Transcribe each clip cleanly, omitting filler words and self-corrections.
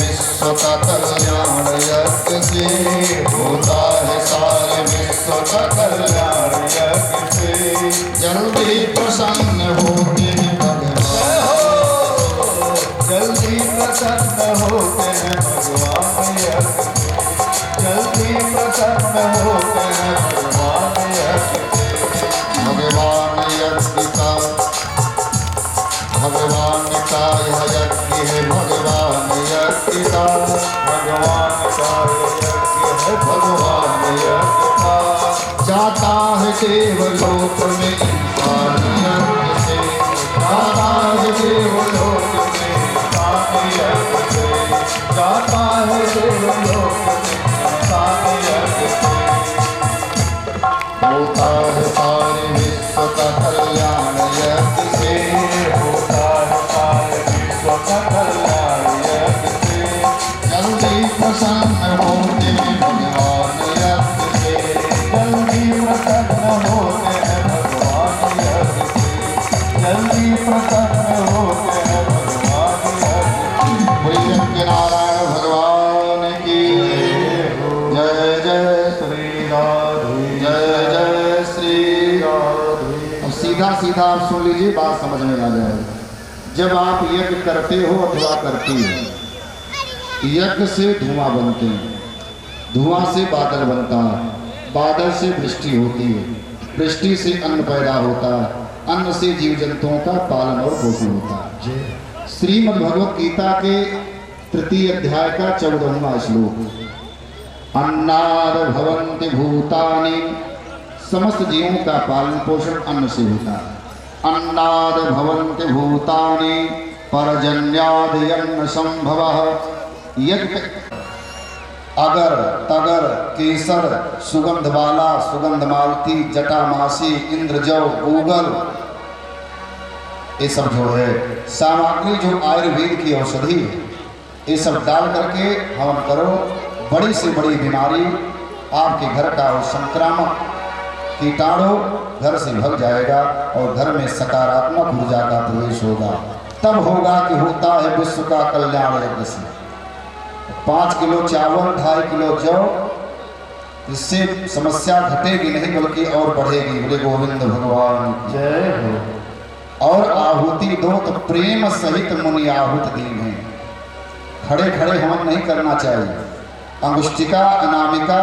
विश्व का कल्याण यज्ञ से, होता है सारे विश्व का कल्याण यज्ञ से। जल्दी प्रसन्न होते हैं भगवान, जल्दी प्रसन्न होते हैं भगवान यज्ञ से, जल्दी प्रसन्न होते हैं भगवान यज्ञ से। भगवान यज्ञ का, भगवान का यह यज्ञ है, भगवान यज्ञ का, भगवान का यज्ञ है, भगवान यज्ञ का। जाता है देवलोक में इंसान यज्ञ से, जाता है देवलोक में इंसान यज्ञ से, जाता है देवलोक में इंसान यज्ञ से। होता है सारे विश्व का कल्याण यज्ञ से, होता है सारे विश्व का कल्याण यज्ञ से। जल्दी प्रसन्न होते हैं भगवान यज्ञ से, जल्दी प्रसन्न होते हैं भगवान यज्ञ से, जल्दी प्रसन्न होते हैं भगवान यज्ञ से। बोलिए यज्ञ नारायण भगवान की जय, जय श्री राधे, जय जय श्री राधे। अब सीधा सीधा आप सुन लीजिए, बात समझ में आ जाए। जब आप यज्ञ करते हो अथवा करती हो, यज्ञ से धुआं बनते हैं, धुआं से बादल बनता है, बादल से वृष्टि होती है, वृष्टि से अन्न पैदा होता है, अन्न से जीव जंतुओं का पालन और पोषण होता है। श्रीमद् भगवत गीता के तृतीय अध्याय का 14वां श्लोक, अन्नाद भवन्ति भूतानि, समस्त जीवों का पालन पोषण अन्न से होता है। अन्नाद भवन्ति भूतानि परजन्यादयन्न संभवः। यज्ञ अगर तगर केसर सुगंधवाला सुगंधमालती जटामासी इंद्रजव गूगल, ये सब जो है सामग्री जो आयुर्वेद की औषधि है, ये सब डाल करके हवन करो, बड़ी से बड़ी बीमारी आपके घर का संक्रामक कीटाणु घर से भाग जाएगा और घर में सकारात्मक ऊर्जा का प्रवेश होगा। तब होगा कि होता है विश्व का कल्याण यज्ञ से। 5 किलो चावल 2.5 किलो जौ, इससे समस्या घटेगी नहीं बल्कि और बढ़ेगी। बोले गोविंद भगवान जय हो। और आहुति दो तो प्रेम सहित मुनि आहुत दीन है। खड़े खड़े हवन नहीं करना चाहिए। अंगुष्टिका, अनामिका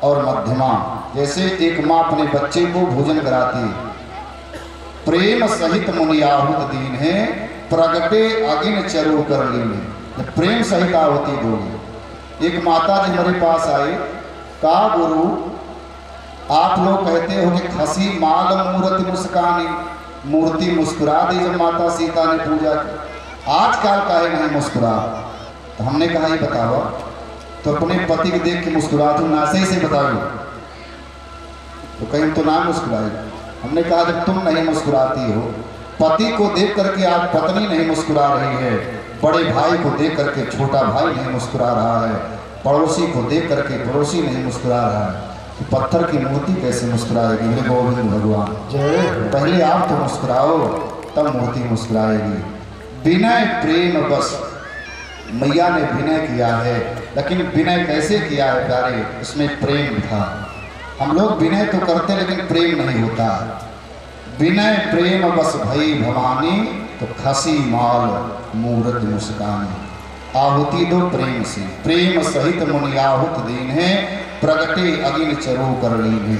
और मध्यमा, जैसे एक माँ अपने बच्चे को भोजन कराती है। प्रेम सहित मुनि आहुत दीन है, प्रगटे अगिन चरु कर लीने। प्रेम सहित आहुति दोगे। एक माता जी मेरे पास आई, कहा गुरु आप लोग कहते हो कि खसी माल मूर्ति मुस्कानी, मूर्ति मुस्कुरा दी जब माता सीता ने पूजा की, आजकल काहे नहीं मुस्कुरा। तो हमने कहा ये बताओ, तो अपने पति को देख के मुस्कुरा तुम ना सही से बताओ, तो कहीं तो ना मुस्कुराए। हमने कहा जब तुम नहीं मुस्कुराती हो, पति को देख करके आज पत्नी नहीं मुस्कुरा रही है, बड़े भाई को देख करके छोटा भाई नहीं मुस्कुरा रहा है, पड़ोसी को देख करके पड़ोसी नहीं मुस्कुरा रहा है, तो पत्थर की मूर्ति कैसे मुस्कुराएगी। मेरे गोविंद भगवान पहले आप तो मुस्कुराओ तब मूर्ति मुस्कुराएगी। विनय प्रेम बस, मैया ने विनय किया है, लेकिन विनय कैसे किया है प्यारे, इसमें प्रेम था। हम लोग विनय तो करते लेकिन प्रेम नहीं होता। विनय प्रेम बस भई भवानी, तो खसी माल मूर्त मुस्कानी। आहुति दो प्रेम से, प्रेम सहित मुनि आहुत दीन है, प्रगटे अगिन चरो कर लीने।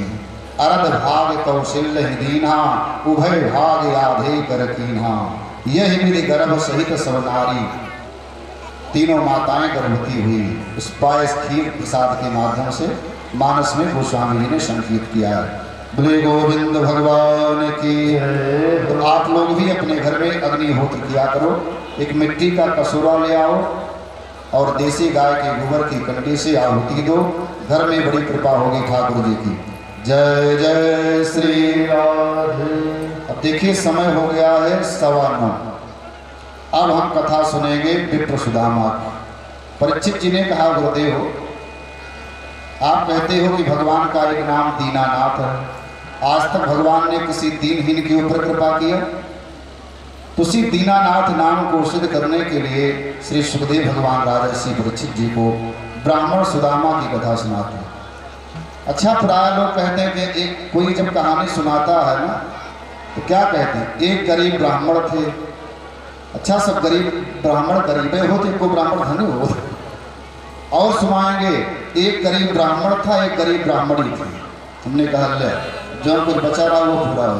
अर्ध भाग कौशल्य दीना, उभय भाग आधे कर कीन्हा। यह विधि गर्भ सहित सब नारी, तीनों माताएं गर्भवती हुई। उस पायस खीर प्रसाद के माध्यम से मानस में गोस्वामी जी ने संकेत किया। बोले गोविंद भगवान की। तो आप लोग भी अपने घर में अग्निहोत्र किया करो। एक मिट्टी का कसूरा ले आओ और देसी गाय के गोबर की कंडी से आहुति दो, घर में बड़ी कृपा होगी ठाकुर जी की। जय जय श्री राधे। अब देखिए समय हो गया है 9:15। अब हम कथा सुनेंगे विप्र सुदामा की। परीक्षित जी ने कहा गुरुदेव आप कहते हो कि भगवान का एक नाम दीनानाथ है, आज तक भगवान ने किसी दीनहीन के ऊपर कृपा किया? उसी दीनानाथ नाम को सिद्ध करने के लिए श्री सुखदेव भगवान राजर्षि परीक्षित जी को ब्राह्मण सुदामा की कथा सुनाते हैं। अच्छा, प्राय लोग कहते हैं कि एक कोई जब कहानी सुनाता है ना तो क्या कहते हैं, एक गरीब ब्राह्मण थे। अच्छा, सब गरीब ब्राह्मण गरीबे होते, कोई ब्राह्मण धनी होते। और सुनाएंगे एक गरीब ब्राह्मण था, एक गरीब ब्राह्मणी थी। हमने कहा ले जो कुछ बचा रहा वो पूरा हो।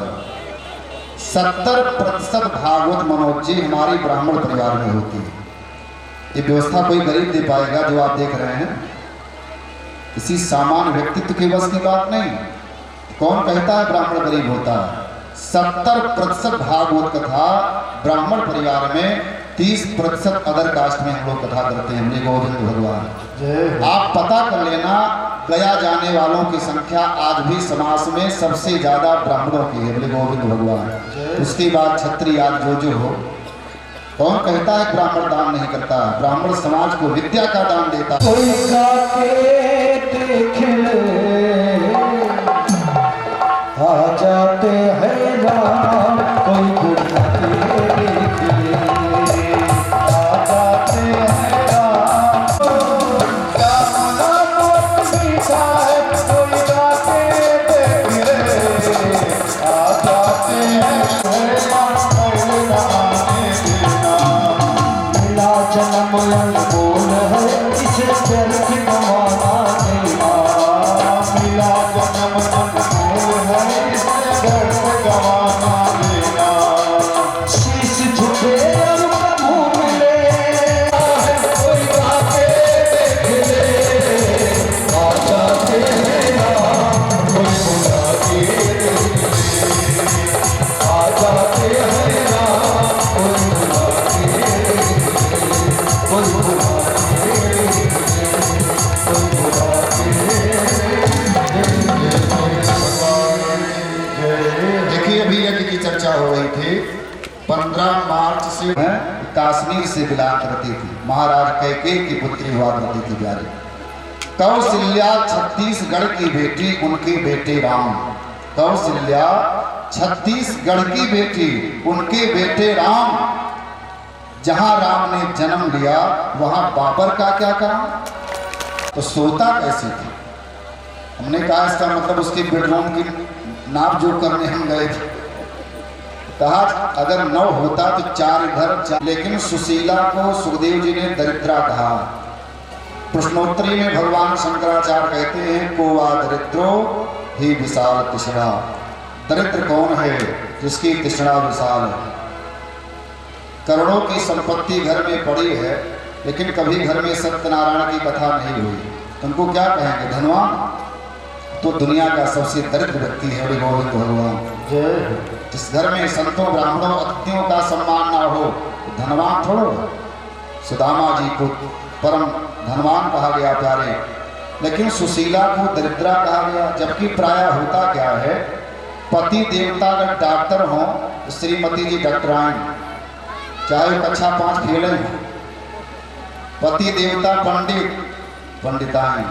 70% भागवत मनोज जी हमारी ब्राह्मण परिवार में होती है। ये व्यवस्था कोई गरीब दे पाएगा जो आप देख रहे हैं, किसी सामान्य व्यक्तित्व के बस की बात नहीं। कौन कहता है ब्राह्मण गरीब होता है? 70% भागवत कथा ब्राह्मण परिवार में, 30% अदर कास्ट में हम लोग कथा करते हैं। हमने गोविंद भगवान, आप पता कर लेना, गया जाने वालों की संख्या आज भी समाज में सबसे ज्यादा ब्राह्मणों की है। बोले गोविंद भगवान। उसके बाद क्षत्रिय आज जो हो। कौन कहता है ब्राह्मण दान नहीं करता? ब्राह्मण समाज को विद्या का दान देता। कोई आ जाते हैं राम, कोई कश्मीर से बिलाप करती थी। महाराज कैकेयी की पुत्री हुआ करती थी प्यारी। कौशल्या छत्तीसगढ़ की बेटी, उनके बेटे राम। कौशल्या छत्तीसगढ़ की बेटी, उनके बेटे राम। जहां राम ने जन्म लिया वहां बाबर का क्या काम? तो सोता कैसे थी? हमने कहा इसका मतलब उसके बेडरूम की नाप जो करने हम गए थे। कहा अगर 9 होता तो 4 इधर, लेकिन सुशीला को सुखदेव जी ने दरिद्रा कहा। प्रश्नोत्तरी में भगवान शंकराचार्य कहते हैं को वा दरिद्रो ही विशाल तृष्णा। दरिद्र कौन है? जिसकी तृष्णा विशाल है। करोड़ों की संपत्ति घर में पड़ी है, लेकिन कभी घर में सत्यनारायण की कथा नहीं हुई। तुमको क्या कहेंगे, धनवान? तो दुनिया का सबसे दरिद्र व्यक्ति है गोविंद भगवान। जिस घर में संतों ब्राह्मणों अतिथियों का सम्मान ना हो, धनवान थोड़ो। सुदामा जी को परम धनवान कहा गया प्यारे, लेकिन सुशीला को दरिद्रा कहा गया। जबकि प्राय होता क्या है, पति देवता अगर डॉक्टर हो तो श्रीमती जी डॉक्टराइन, चाहे कक्षा 5 फेल हो। पति देवता पंडित, पंडिताएं।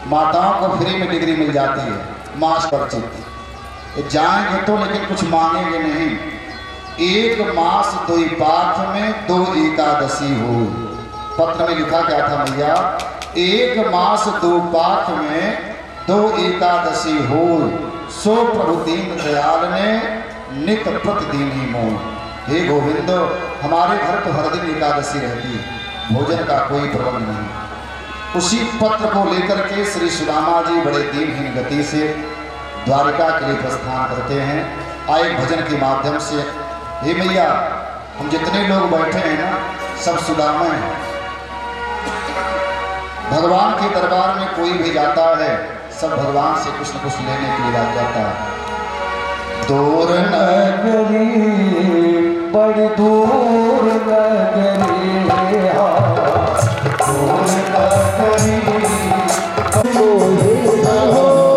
माताओं को फ्री में डिग्री मिल जाती है, मास परिचित। जाएंगे तो लेकिन कुछ मांगेंगे नहीं। 1 मास 2 पाठ में 2 एकादशी हो। पत्र में लिखा क्या था भैया? 1 मास 2 पाठ में 2 एकादशी हो। सो प्रभु दीन दयाल ने नित प्रतिदिन ही मोह। हे गोविंद, हमारे घर तो हर दिन एकादशी रहती है, भोजन का कोई प्रबंध नहीं। उसी पत्र को लेकर के श्री सुदामा जी बड़े दीनहीन गति से द्वारिका के लिए प्रस्थान करते हैं। आए भजन के माध्यम से, हे भैया हम जितने लोग बैठे हैं ना, सब सुदामा हैं। भगवान के दरबार में कोई भी जाता है, सब भगवान से कुछ न कुछ लेने के लिए जाता है। दूर नगरी, बड़ी दूर नगरी, दूर नगरी, जाऊं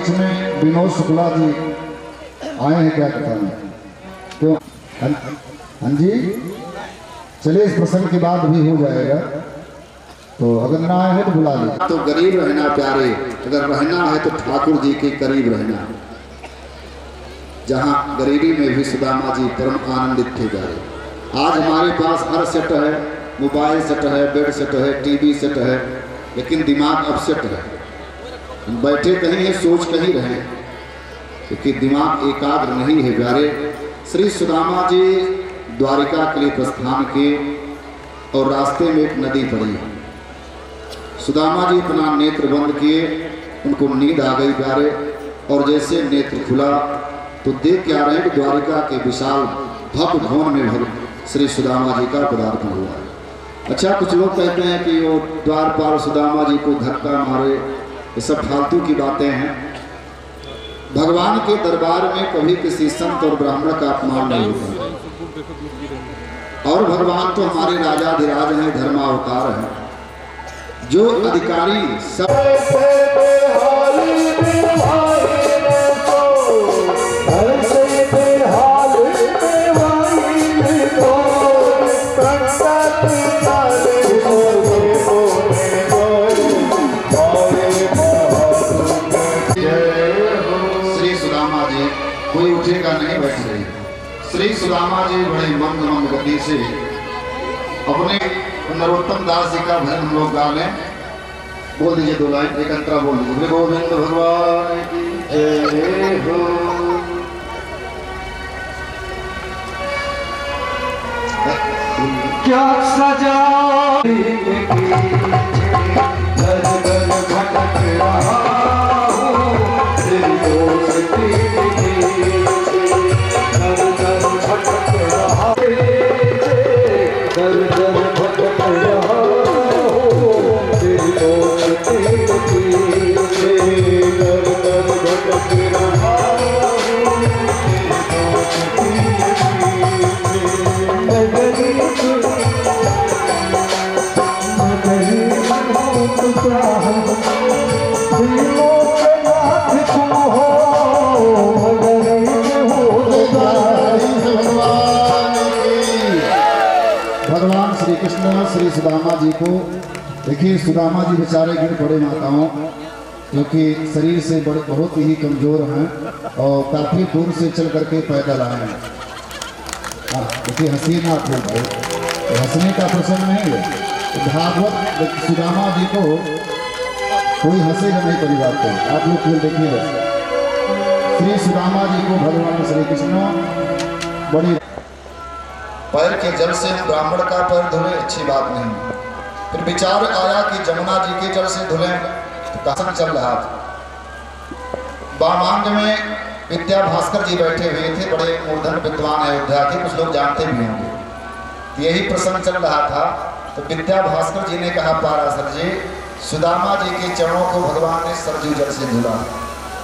बीच में विनोद शुक्ला जी आए हैं, क्या कहता है क्यों? हाँ जी, चलिए इस प्रसंग की बात भी हो जाएगा, तो अगर ना आए हो तो बुला लीजिए। तो गरीब रहना प्यारे, अगर रहना है तो ठाकुर जी के करीब रहना, जहाँ गरीबी में भी सुदामा जी परम आनंदित थे जा रहे। आज हमारे पास हर सेट है, मोबाइल सेट है, बेड सेट है, टीवी सेट है, लेकिन दिमाग अपसेट है। हम बैठे कहीं हैं, सोच कहीं रहे, क्योंकि दिमाग एकाग्र नहीं है प्यारे। श्री सुदामा जी द्वारिका के लिए प्रस्थान किए और रास्ते में एक नदी पड़ी। सुदामा जी अपना नेत्र बंद किए, उनको नींद आ गई प्यारे, और जैसे नेत्र खुला तो देख क्या रहे कि द्वारिका के विशाल भव्य भवन में श्री सुदामा जी का पदार्पण हुआ। अच्छा, कुछ लोग कहते हैं कि वो द्वारपाल सुदामा जी को धक्का मारे, ये सब फालतू की बातें हैं। भगवान के दरबार में कभी किसी संत और ब्राह्मण का अपमान नहीं होता, और भगवान तो हमारे राजाधिराज हैं, धर्मावतार हैं, जो अधिकारी सब कोई उठेगा नहीं, बैठ रही। श्री सुदामा जी बड़े मंद मंद गति से अपने नरोत्तम दास जी का भजन हम लोग गा लें। बोल दीजिए दो लाइन, एक अंतरा बोल दीजिए। गोविंद भगवान की जय हो। क्या सजा भटक रहा भगवान श्री कृष्ण श्री सुदामा जी को देखिए। सुदामा जी बेचारे गिर पड़े माताओं, क्योंकि शरीर से बहुत ही कमजोर हैं और काफ़ी दूर से चल करके पैदल आए हैं। देखिए हंसी ना फूल भाई, तो हंसने का प्रसंग नहीं है। भागवत सुदामा जी को कोई हंसेगा नहीं परिवार को, आप लोग केवल देखिए। श्री सुदामा जी को भगवान श्री कृष्ण बड़ी पैर के जल से ब्राह्मण का पैर धुले, अच्छी बात नहीं। फिर विचार आया कि जमुना जी के जल से धुले, तो कथन चल रहा था। बामांग में विद्या भास्कर जी बैठे हुए थे, बड़े मूर्धन विद्वान अयोध्या के, कुछ लोग जानते भी होंगे। यही प्रसंग चल रहा था, तो विद्या भास्कर जी ने कहा, पाराशर जी, सुदामा जी के चरणों को भगवान ने सरजू जल से धुला,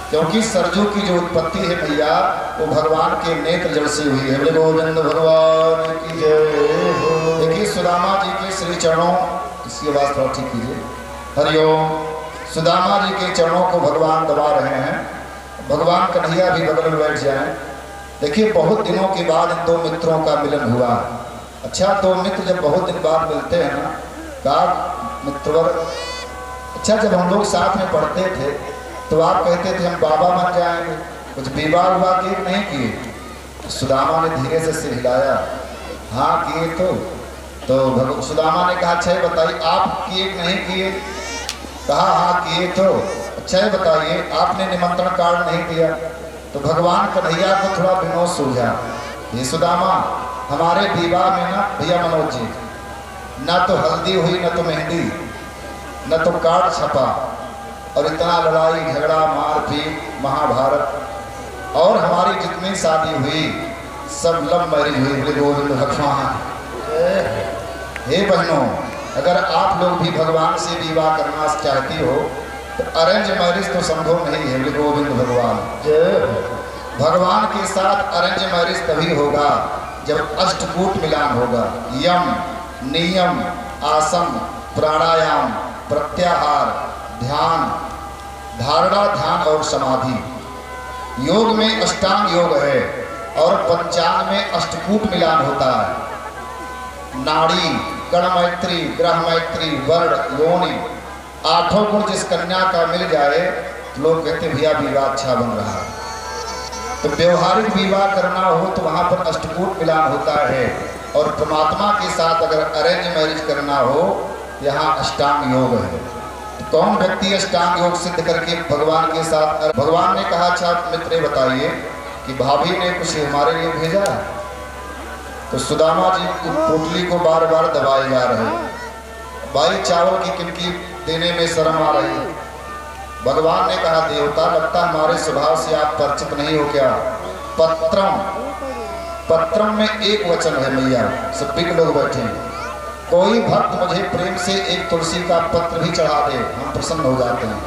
क्योंकि सरजू की जो उत्पत्ति है भैया, वो भगवान के नेत्र जल से हुई है। गोविंद भगवान की जय हो। देखिए सुदामा जी के श्री चरणों, इसकी आवाज थोड़ा ठीक कीजिए, हरिओम। सुदामा जी के चरणों को भगवान दबा रहे हैं, भगवान कन्हैया भी बगल में बैठ जाए। देखिए बहुत दिनों के बाद इन दो मित्रों का मिलन हुआ। अच्छा, दो मित्र जब बहुत दिन बाद मिलते हैं ना, कहा मित्रवर, अच्छा जब हम लोग साथ में पढ़ते थे तो आप कहते थे हम बाबा बन जाएंगे, कुछ विवाह हुआ किए नहीं किए? सुदामा ने धीरे से सिर हिलाया, हाँ किए। तो सुदामा ने कहा, अच्छा बताइए आप किए नहीं किए? कहा हाँ किए। तो अच्छा बताइए आपने निमंत्रण कार्ड नहीं दिया? तो भगवान कन्हैया को थोड़ा विनोद सूझा, ये सुदामा हमारे विवाह में ना भैया मनोज जी, ना तो हल्दी हुई, ना तो मेहंदी, न तो कार्ड छपा, और इतना लड़ाई झगड़ा मारपीट महाभारत, और हमारी जितनी शादी हुई सब लव मैरिज हुई। गोविंद भगवान। हे बहनों, अगर आप लोग भी भगवान से विवाह करना चाहती हो तो अरेंज मैरिज तो संभव नहीं है। गोविंद भगवान। भगवान के साथ अरेंज मैरिज तभी होगा जब अष्टकूट मिलान होगा। यम, नियम, आसन, प्राणायाम, प्रत्याहार, ध्यान, धारणा, ध्यान और समाधि। योग में अष्टांग योग है और पंचांग में अष्टकूट मिलान होता है। नाड़ी, गण मैत्री, ग्रह मैत्री, वर्ण, योनि, आठों गुण जिस कन्या का मिल जाए तो लोग कहते भैया विवाह अच्छा बन रहा है। तो व्यवहारिक विवाह करना हो तो वहाँ पर अष्टकूट मिलान होता है, और परमात्मा के साथ अगर अरेंज मैरिज करना हो यहाँ अष्टांग योग है। तो कौन व्यक्ति अष्टांग योग सिद्ध करके भगवान के साथ, भगवान ने कहा अच्छा मित्र बताइए कि भाभी ने कुछ हमारे लिए भेजा है? तो सुदामा जी की पोटली को बार बार दबाए जा रहे हैं, भाई चावल की किनकी देने में शर्म आ रही है। भगवान ने कहा देवता लगता हमारे स्वभाव से आप परिचित नहीं हो क्या? पत्रम, पत्रम में एक वचन है मैया, सब बिग लोग बैठे हैं। कोई भक्त मुझे प्रेम से एक तुलसी का पत्र भी चढ़ा दे, हम प्रसन्न हो जाते हैं।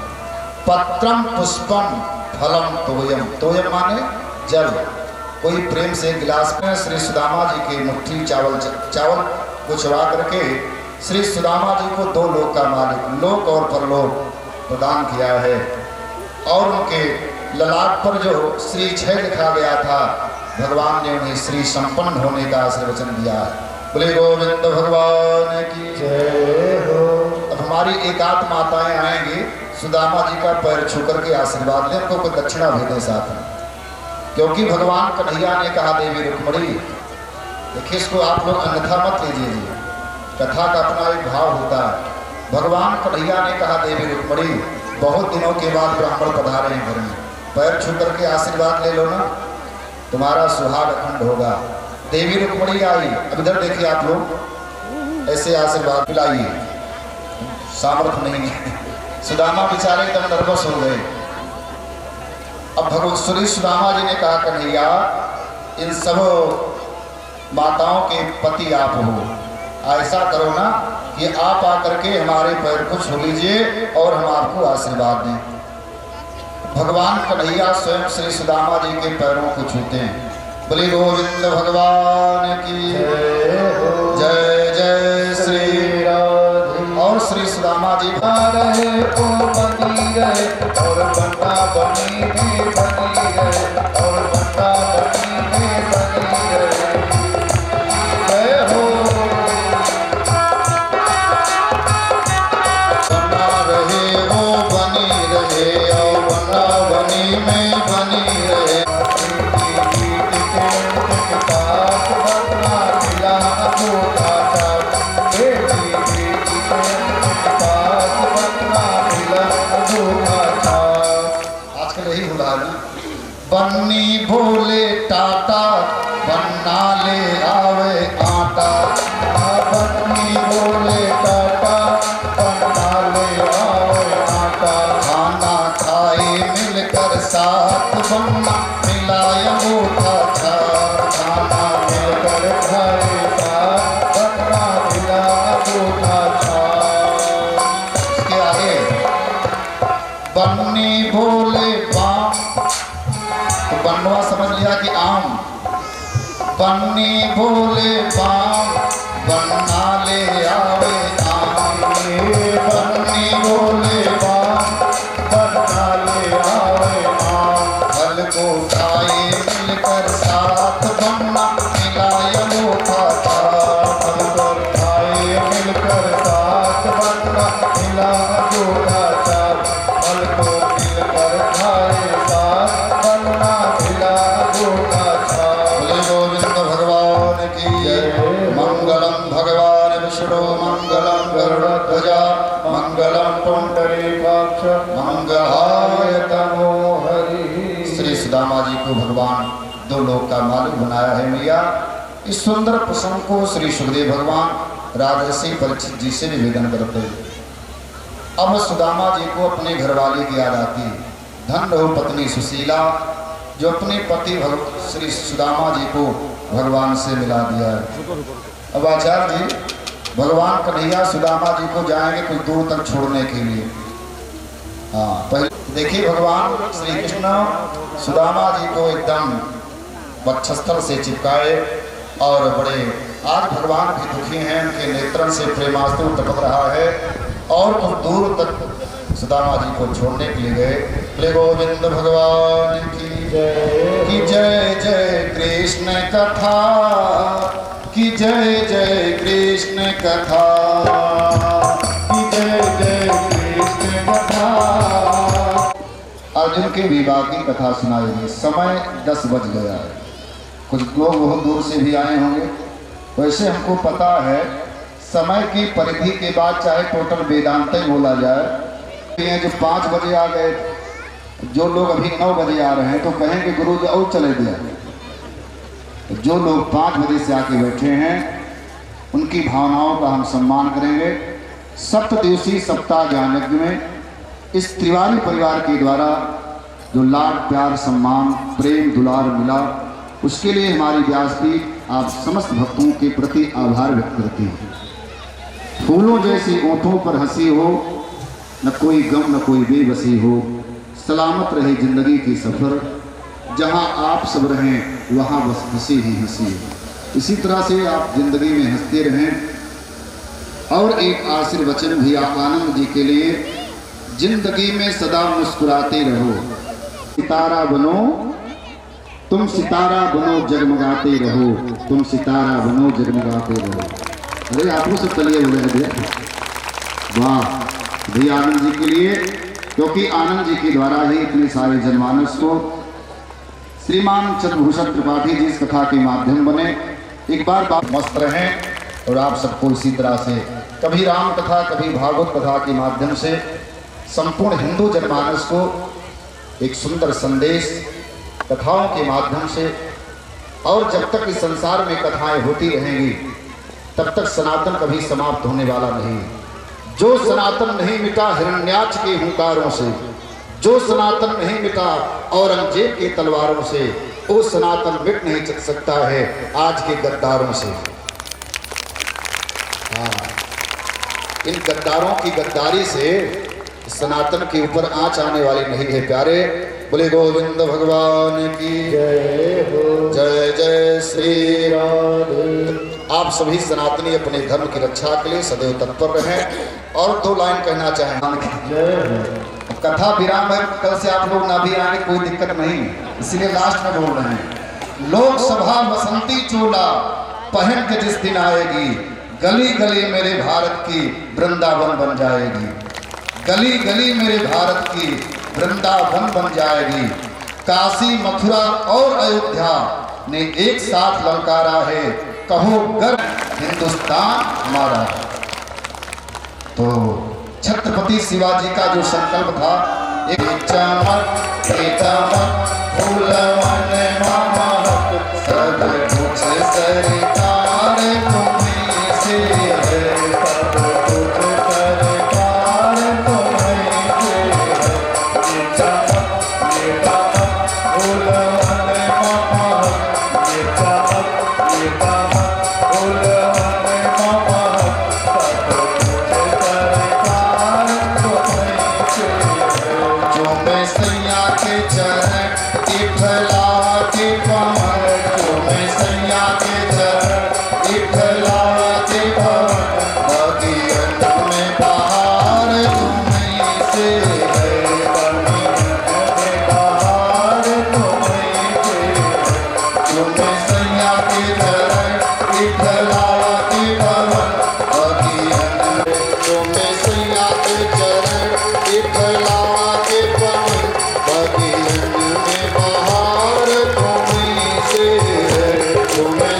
पत्रम पुष्पम फलम तोयम, तोयम माने जल। कोई प्रेम से गिलास में श्री सुदामा जी की मुट्ठी चावल को चढ़ा करके श्री सुदामा जी को 2 लोक का मालिक, लोक और परलोक प्रदान किया है। और उनके ललाट पर जो श्री छह लिखा गया था, भगवान ने उन्हें श्री संपन्न होने का आशीर्वचन दिया। बोले गोविंद भगवान की जय हो। अब हमारी एकांत माताएं आएंगी, सुदामा जी का पैर छू करके आशीर्वाद लें, उनको कोई दक्षिणा भेदे साथ में, क्योंकि भगवान कन्हैया ने कहा देवी रुक्मणी, देखिए इसको आप लोग अन्यथा मत लीजिए, कथा का अपना एक भाव होता है। भगवान कन्हैया ने कहा देवी रुक्मणी, बहुत दिनों के बाद ब्राह्मण पधारे हैं घर में, पैर छू करके आशीर्वाद ले लो ना, तुम्हारा सुहाग अखंड होगा। देवी रुक्मणी आई, अब इधर देखिए आप लोग, ऐसे आशीर्वाद पिलाइए, सामर्थ्य नहीं है। सुदामा बेचारे एकदम नर्वस हो गए। अब भगवान श्री सुदामा जी ने कहा कन्हैया, इन सब माताओं के पति आप हो, ऐसा करो ना कि आप आकर के हमारे पैर को छू लीजिए और हम आपको आशीर्वाद दें। भगवान कन्हैया स्वयं श्री सुदामा जी के पैरों को छूते हैं। बोले गोविंद भगवान की जय जय श्री राधे। और श्री सुदामा जी रहे ओ बनी रहे, और बंदा बनी में बनी रहे, और बंदा बनी में बनी रहे। जय हो। बना रहे ओ बनी रहे, और बंदा बनी में बनी रहे। आजकल यही हो रहा है। बन्नी भोले टाटा, बन्ना ले आवे आटा। बन्नी भोले टाटा, बन्ना ले आवे आटा। खाना खाए मिलकर साथ, बन्ना मिलाए उठा था। खाना मिलकर खाए साथ, बन्ना मिलाए उठा था। इसके आगे बन्नी भोले बाम, तो बन्नवा समझ लिया कि आम। बन्नी भोले बाम, बन्ना ले आवे आम। बन्नी भोले बाम, बन्ना ले आवे आम। फल को खाए मिलकर साथ, बन्ना मिलाए उठा था। फल को खाए मिलकर साथ, बन्ना मिलाए उठा था। फल को मिलकर खाए साथ, बन्ना मिलाए उठा था। बोले गोविंद भगवान की जय। मंगलम भगवान विष्णु, मंगलम गरुड़ध्वजा, मंगलम पुंडरीकाक्ष, मंगलाय तनो हरि। श्री सुदामा जी को भगवान 2 लोक का मालिक बनाया है मैया। इस सुंदर प्रसंग को श्री सुखदेव भगवान राजर्षि परीक्षित जी से निवेदन करते हैं। अब सुदामा जी को अपने घरवाले की याद आती। धन हो पत्नी सुशीला, जो अपने पति श्री सुदामा जी को भगवान से मिला दिया है। अब आचार्य जी, भगवान कन्हैया सुदामा जी को जाएंगे कुछ दूर तक छोड़ने के लिए। हाँ, पहले देखिए भगवान श्री कृष्ण सुदामा जी को एकदम वक्षस्थल से चिपकाए, और बड़े आज भगवान भी दुखी हैं, उनके नेत्रों से प्रेमास्त्र टपक रहा है। और कुछ दूर तक सुदामा जी को छोड़ने के लिए गए। बोले गोविंद भगवान की जय जय कृष्ण कथा की जय कृष्ण कथा की जय कृष्ण कथा। अर्जुन के विवाह की कथा सुनाई गई। समय 10 बज गया है। कुछ लोग बहुत दूर से भी आए होंगे। वैसे हमको पता है समय की परिधि के बाद चाहे टोटल वेदांत ही बोला जाए। ये जो 5 बजे आ गए, जो लोग अभी 9 बजे आ रहे हैं तो कहेंगे गुरु जी और चले दिया। जो लोग 5 बजे से आके बैठे हैं उनकी भावनाओं का हम सम्मान करेंगे। सप्तदिवसीय सप्ताह ज्ञान यज्ञ में इस त्रिवारी परिवार के द्वारा जो लाड प्यार सम्मान प्रेम दुलार मिला, उसके लिए हमारी व्यासपीठ आप समस्त भक्तों के प्रति आभार व्यक्त करती है। फूलों जैसी ओंठों पर हंसी हो, न कोई गम न कोई बेबसी हो, सलामत रहे जिंदगी की सफ़र, जहां आप सब रहें वहां बस हंसी ही हंसी हो। इसी तरह से आप जिंदगी में हंसते रहें। और एक आशीर्वचन भी आनंद जी के लिए, जिंदगी में सदा मुस्कुराते रहो, सितारा बनो तुम, सितारा बनो जगमगाते रहो, तुम सितारा बनो जगमगाते रहो। अरे आपको सब चलिए बोले भैया, वाह भैया आनंद जी के लिए, क्योंकि आनंद जी के द्वारा ही इतने सारे जनमानस को श्रीमान चंद्रभूषण त्रिपाठी जी इस कथा के माध्यम बने। एक बार बात मस्त रहें और आप सबको इसी तरह से कभी राम कथा कभी भागवत कथा के माध्यम से संपूर्ण हिंदू जनमानस को एक सुंदर संदेश कथाओं के माध्यम से, और जब तक इस संसार में कथाएं होती रहेंगी तब तक सनातन कभी समाप्त होने वाला नहीं। जो सनातन नहीं मिटा हिरण्याक्ष के हुंकारों से, जो सनातन नहीं मिटा औरंगजेब के तलवारों से, वो सनातन मिट नहीं सकता है आज के गद्दारों से। हाँ, इन गद्दारों की गद्दारी से सनातन के ऊपर आंच आने वाली नहीं है प्यारे। बोले गोविंद भगवान की जय हो, जय जय श्री राधे। आप सभी सनातनी अपने धर्म की रक्षा के लिए सदैव तत्पर रहें। और 2 लाइन कहना चाहें। कथा विराम है, कल से आप लोग ना भी आए कोई दिक्कत नहीं, इसलिए लास्ट में बोल रहे हैं। लोकसभा बसंती चोला पहन के जिस दिन आएगी, गली गली मेरे भारत की वृंदावन बन जाएगी, गली गली मेरे भारत की वृंदावन बन जाएगी। काशी मथुरा और अयोध्या ने एक साथ ललकारा है, कहो गर्व हिंदुस्तान हमारा। तो छत्रपति शिवाजी का जो संकल्प था, एक चमक फूलवन महक सब कुछ सरकार तुम्हीं से है, सब कुछ सरकार तुम्हीं से है। ये चमक ये दमक फूलवन महक, ये चमक ये दमक फूलवन महक, सब कुछ सरकार तुम्हीं से है। जो मैं सैया के चरण इठला के पवन, जो मैं सैया के चरण इठला के पवन, बगियन में बहार तुम्हीं से है, बगियन में बहार तुम्हीं से है। जो मैं सैया के चरण इठला के पवन, बगियन में, जो मैं सैया के चरण इठला के पवन, बगियन में बहार तुम्हीं से है। जो मैं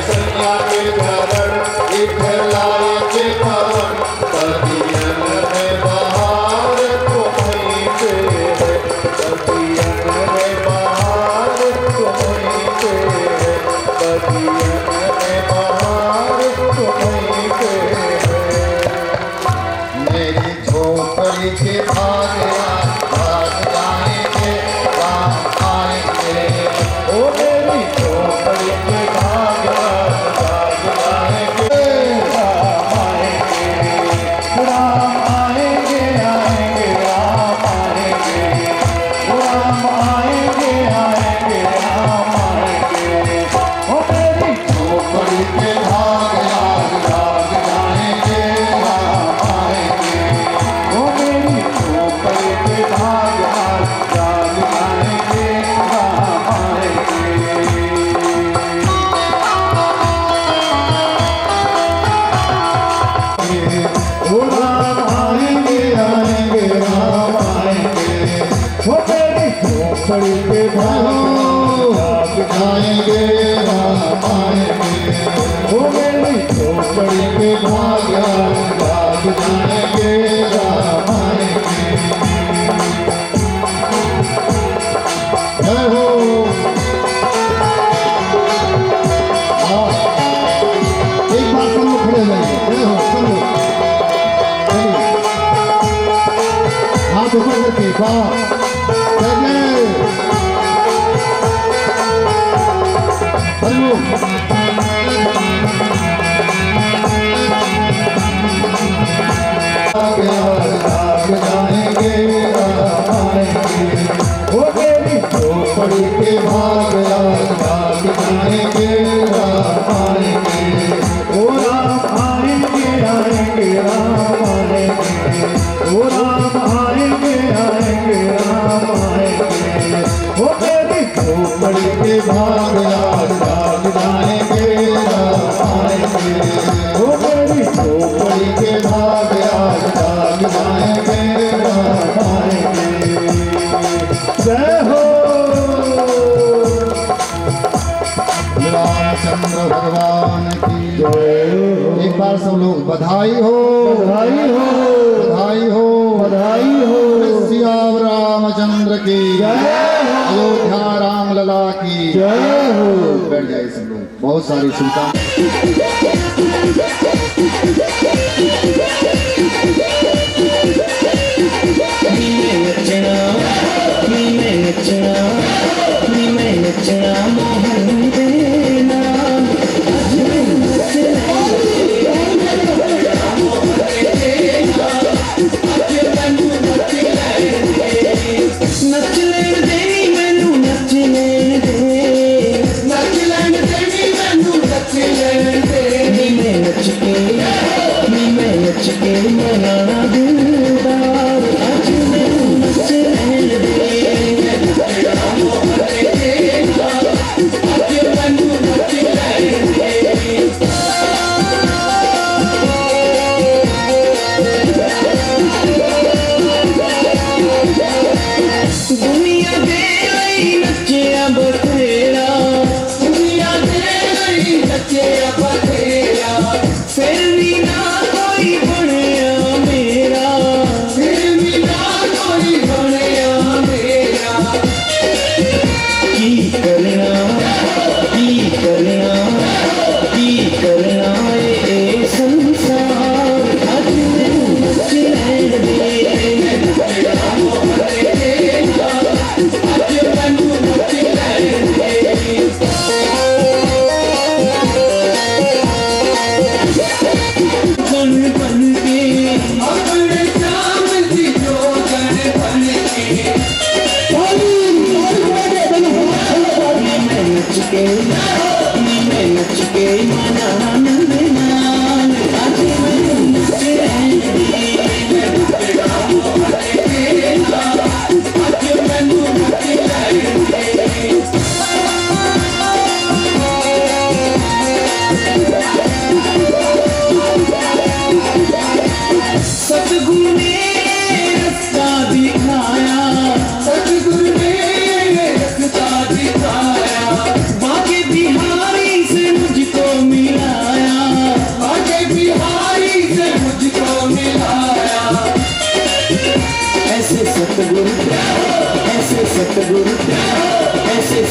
झोपड़ी के भाग आएंगे राम आएंगे, वो मेरी झोपड़ी के भाग भाग जाएंगे राम आएंगे। जय हो। एक बार सब लोग खड़े हो जाएंगे। जय हो सब लोग। चलिए हाथ ऊपर करके बात जाएंगे वो मेरी झोपड़ी के भाग जाएंगे राम आएंगे। ओ राम आएंगे आएंगे राम आएंगे, ओ राम आएंगे आएंगे राम आएंगे, वो मेरी झोपड़ी के भाग जाएंगे राम आएंगे, वो मेरी झोपड़ी के भाग जाएंगे राम आएंगे। जय हो रामचंद्र भगवान की जय हो। एक बार सब लोग बधाई हो बधाई हो बधाई हो बधाई हो। सिया रामचंद्र की जय हो अयोध्या राम लला की जय हो। बैठ जाए सब लोग। बहुत सारी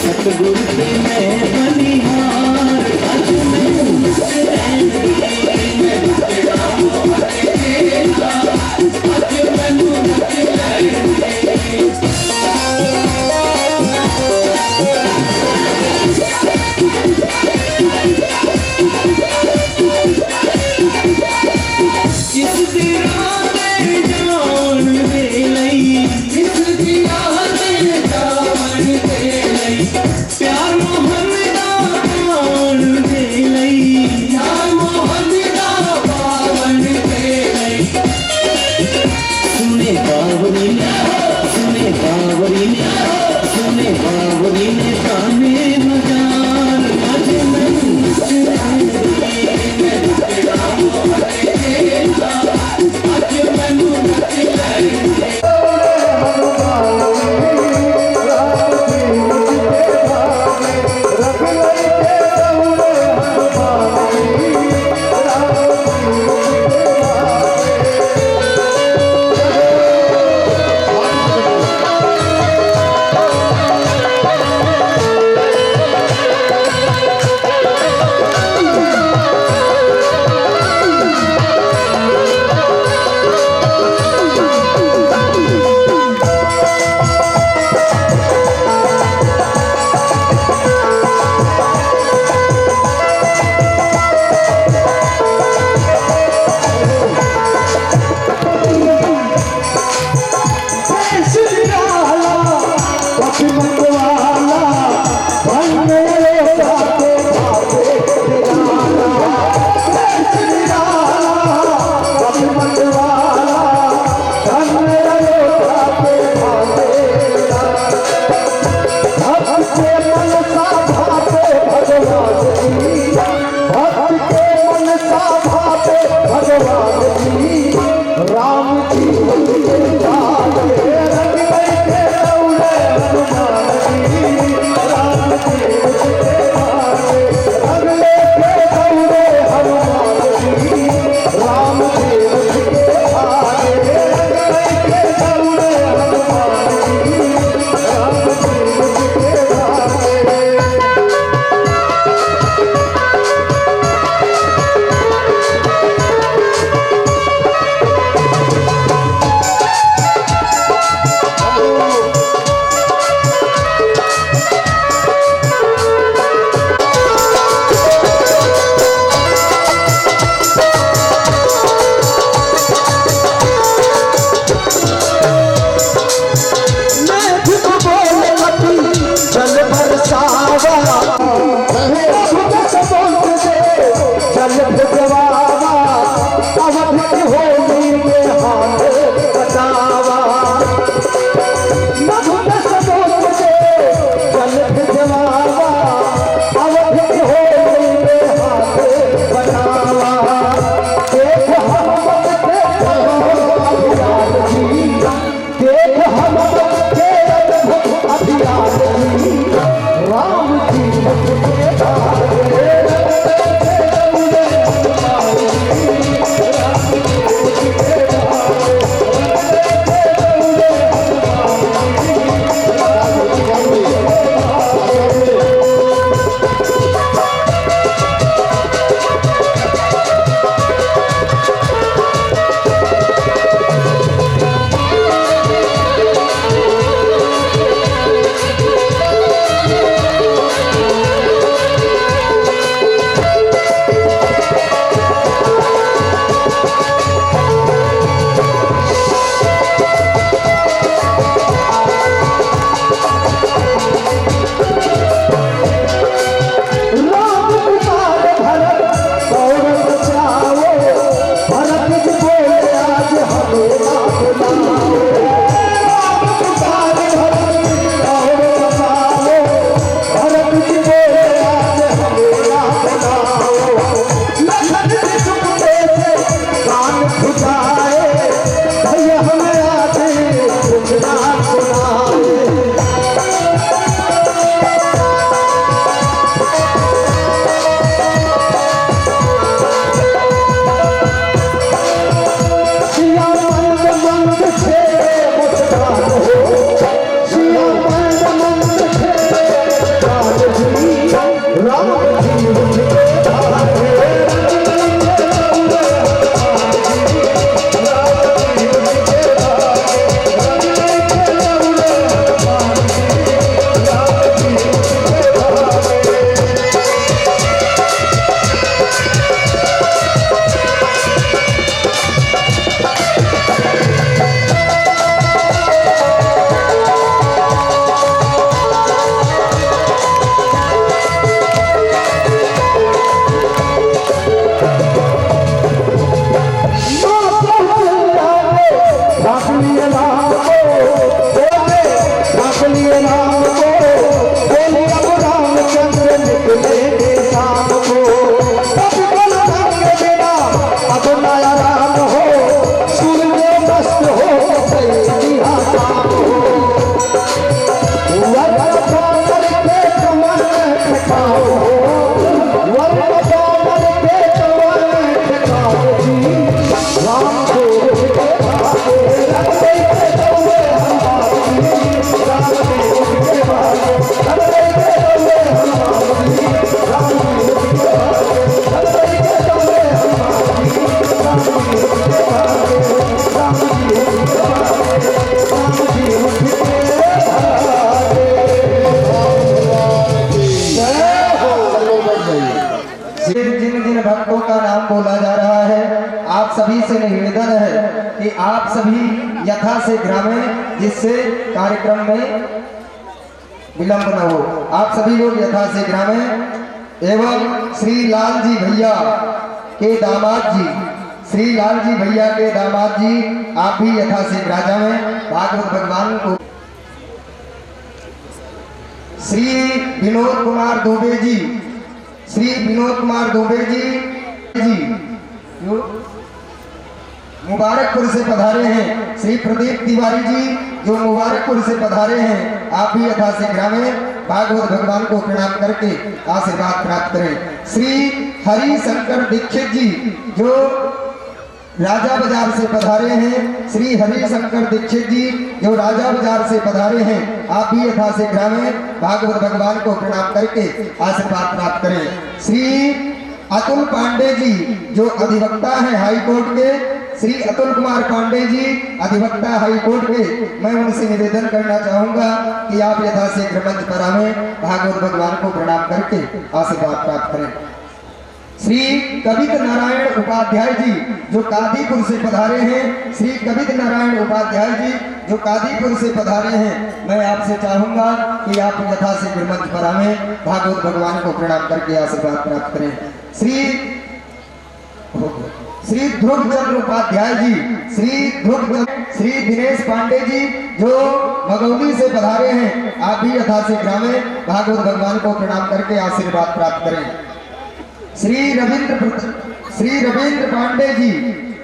सतगुरु की मैं बनिहार आज प्यार मोहन सभी से निवेदन है कि आप सभी यथा से ग्रामीण जिससे कार्यक्रम में विलंब न हो। आप सभी लोग यथाशीघ्र में एवं श्री लाल जी भैया के दामाद जी, श्री लाल जी भैया के दामाद जी, आप भी यथाशीघ्र राजा में भागवत भगवान को। श्री विनोद कुमार दुबे जी, श्री विनोद कुमार दुबे जी मुबारकपुर से पधारे हैं। श्री प्रदीप तिवारी जी जो मुबारकपुर से पधारे हैं, आप भी यथाशीघ्र में भागवत भगवान को प्रणाम करके आशीर्वाद प्राप्त करें। श्री हरि शंकर दीक्षित जी जो राजा बाजार से पधारे हैं, श्री हरि शंकर दीक्षित जी जो राजा बाजार से पधारे हैं, आप भी यथाशीघ्र में भागवत भगवान को प्रणाम करके आशीर्वाद प्राप्त करें। श्री अतुल पांडे जी जो अधिवक्ता हैं हाई कोर्ट के, श्री अतुल कुमार पांडे जी अधिवक्ता हाई कोर्ट के, मैं उनसे निवेदन करना चाहूंगा कि आप यथाशीघ्र मंच पर आवें, भागवत भगवान को प्रणाम करके आशीर्वाद प्राप्त करें। श्री कवित नारायण उपाध्याय जी जो कादीपुर से पधारे हैं, श्री कवित नारायण उपाध्याय जी जो कादीपुर से पधारे हैं, मैं आपसे चाहूंगा कि आप यथाशीघ्र मंच पर आवें, भागवत भगवान को प्रणाम करके आशीर्वाद प्राप्त करें। श्री ध्रुव चंद्र उपाध्याय जी, श्री दिनेश पांडे जी जो भगौली से पधारे हैं, आप भी यथाशीघ्र में भागवत भगवान को प्रणाम करके आशीर्वाद प्राप्त करें। श्री रविंद्र पांडे जी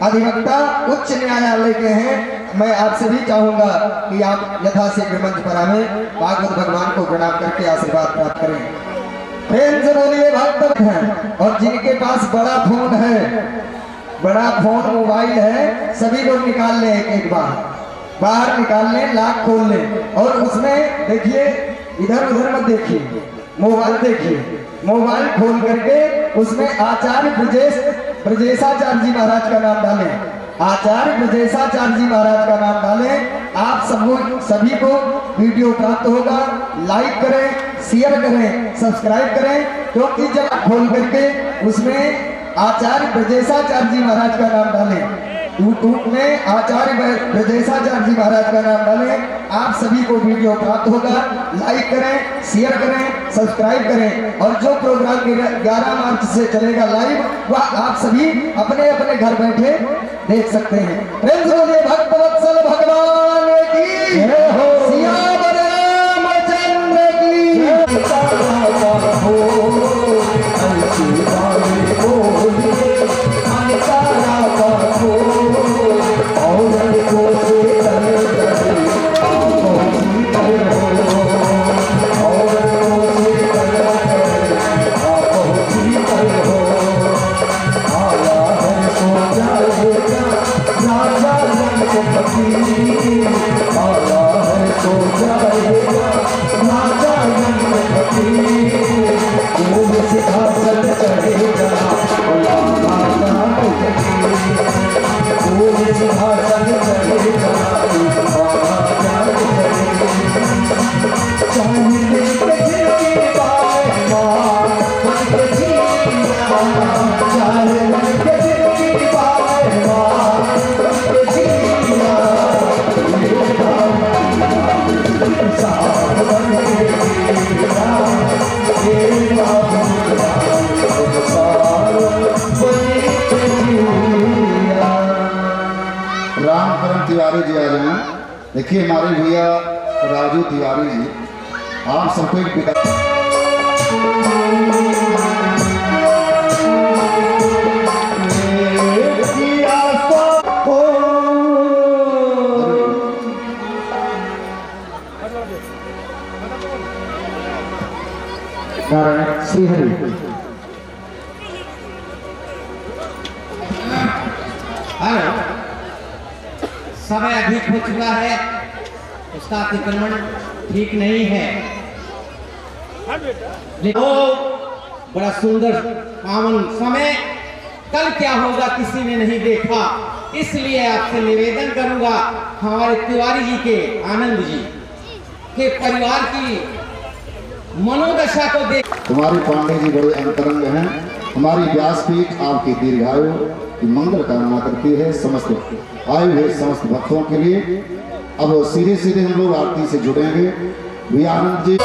अधिवक्ता उच्च न्यायालय के हैं, मैं आपसे भी चाहूंगा कि आप यथाशीघ्र मंच पर आवें, भागवत भगवान को प्रणाम करके आशीर्वाद प्राप्त करें। प्रेम से बोलिए भक्त हैं। और जिनके पास बड़ा फोन है, बड़ा फोन मोबाइल है, सभी लोग निकाल लें, एक बार बाहर निकाल लें, लॉक खोल लें और उसमें देखिए, इधर उधर मत देखिए, मोबाइल देखिए, मोबाइल खोल करके उसमें आचार्य ब्रजेशाचार्य जी महाराज का नाम डालें, आचार्य ब्रजेशाचार्य जी महाराज का नाम डालें। आप सभी को वीडियो प्राप्त होगा, लाइक करें, शेयर करें, सब्सक्राइब करें, क्योंकि जब खोल करके उसमें आचार्य ब्रजेशाचार्य जी महाराज का नाम डालें, यूट्यूब में आचार्य ब्रजेशाचार्य जी महाराज का नाम डालें, आप सभी को वीडियो प्राप्त होगा। लाइक करें, शेयर करें, सब्सक्राइब करें और जो प्रोग्राम 11 मार्च से चलेगा लाइव, वह आप सभी अपने अपने घर बैठे देख सकते हैं। प्रेम से बोलिए भक्तवत्सल भगवान की जय हो, सियावर रामचंद्र की तिवारी जी आ जाए। देखिए हमारे भैया राजू तिवारी जी, आप सबको एक पिता नारायण श्री हरि। समय अधिक हो चुका है, उसका अतिक्रमण ठीक नहीं है। वो बड़ा सुंदर पावन समय कल क्या होगा किसी ने नहीं देखा, इसलिए आपसे निवेदन करूंगा हमारे तिवारी जी के, आनंद जी के परिवार की मनोदशा को देख। तुम्हारे पांडे जी बड़े अंतरंग हैं। हमारी व्यासपीठ आपकी दीर्घायु की मंगल कामना करती है समस्त आए हुए समस्त भक्तों के लिए। अब सीधे सीधे हम लोग आरती से जुड़ेंगे। वी आनंद जी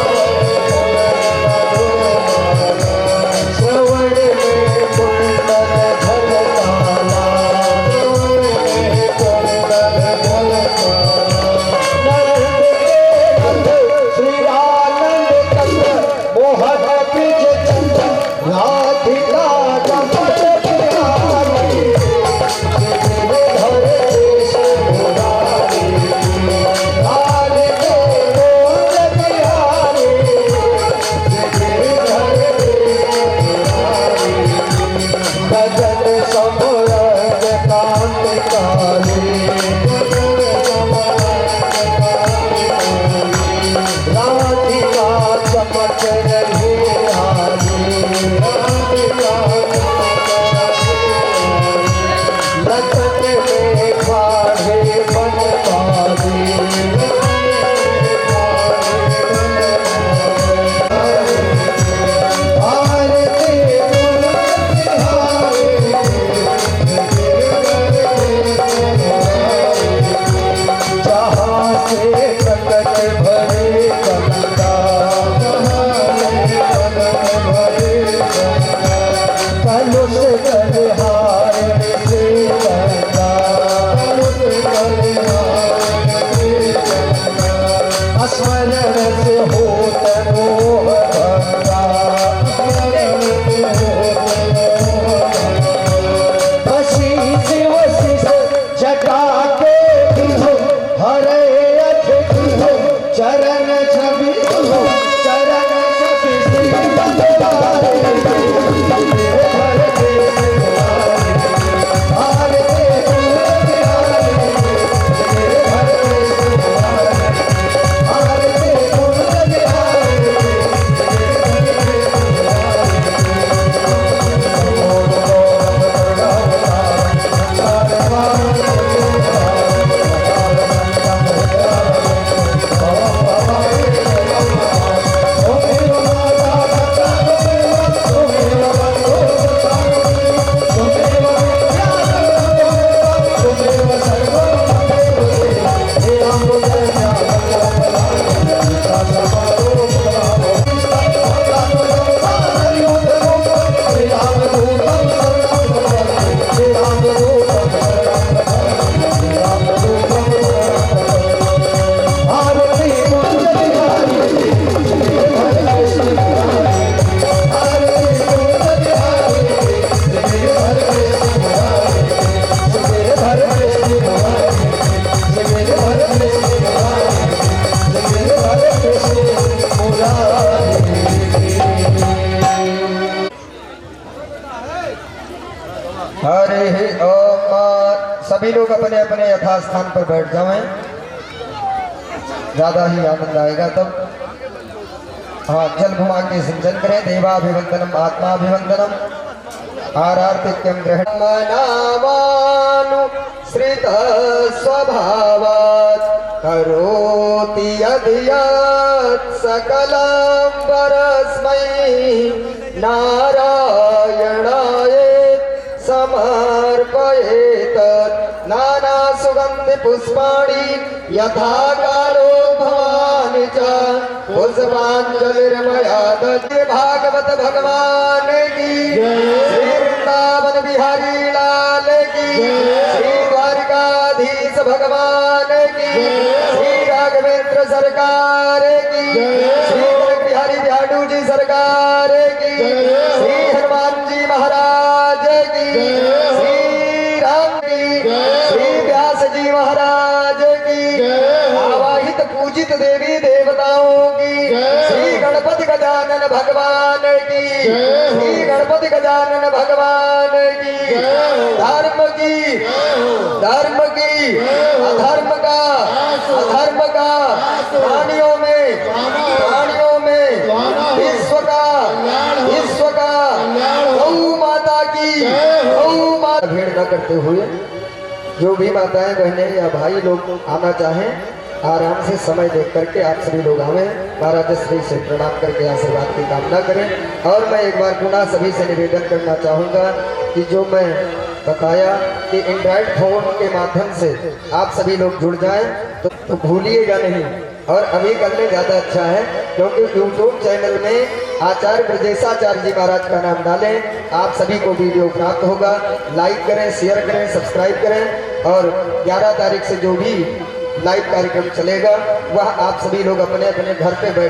सभी लोग अपने अपने यथास्थान पर बैठ जाएं, ज्यादा ही आनंद आएगा तब। हाँ, जल घुमा के सिंचन करें। देवाभिवंदनम आत्माभिवंदनम आरार्तिक्यम ग्रहण श्रित स्वभावात् करोति यद्यत् सकलं परस्मै नारायणाय समर्पयेत। नाना सुगंधि पुष्पाणि यथा कालो भवानि च पुष्पांजलिर्मया दत्ते। भागवत भगवान की श्री वृंदावन बिहारी लाल की, श्री द्वारकाधीश भगवान की, श्री राघवेंद्र सरकार की, श्री बिहारी बिहाडू जी सरकार की, श्री हनुमान जी महाराज की, श्री राम की, श्री व्यास जी महाराज की, आवाहित पूजित देवी देवताओं की, श्री गणपति गजानन भगवान की, श्री गणपति गजानन भगवान की। धर्म की अधर्म का प्राणियों में विश्व का गौ माता की भीड़ न करते हुए जो भी माताएं बहनें या भाई लोग आना चाहें आराम से समय देख करके आप सभी लोग आवे, महाराज श्री से प्रणाम करके आशीर्वाद की कामना करें। और मैं एक बार पुनः सभी से निवेदन करना चाहूँगा कि जो मैं बताया कि एंड्रॉइड फोन के माध्यम से आप सभी लोग जुड़ जाएं तो भूलिएगा नहीं और अभी करने ज़्यादा अच्छा है, क्योंकि यूट्यूब चैनल में आचार्य ब्रजेशाचार्य जी महाराज का नाम डालें, आप सभी को वीडियो प्राप्त होगा। लाइक करें, शेयर करें, सब्सक्राइब करें। और 11 तारीख से जो भी लाइव कार्यक्रम चलेगा वह आप सभी लोग अपने अपने घर पे बैठ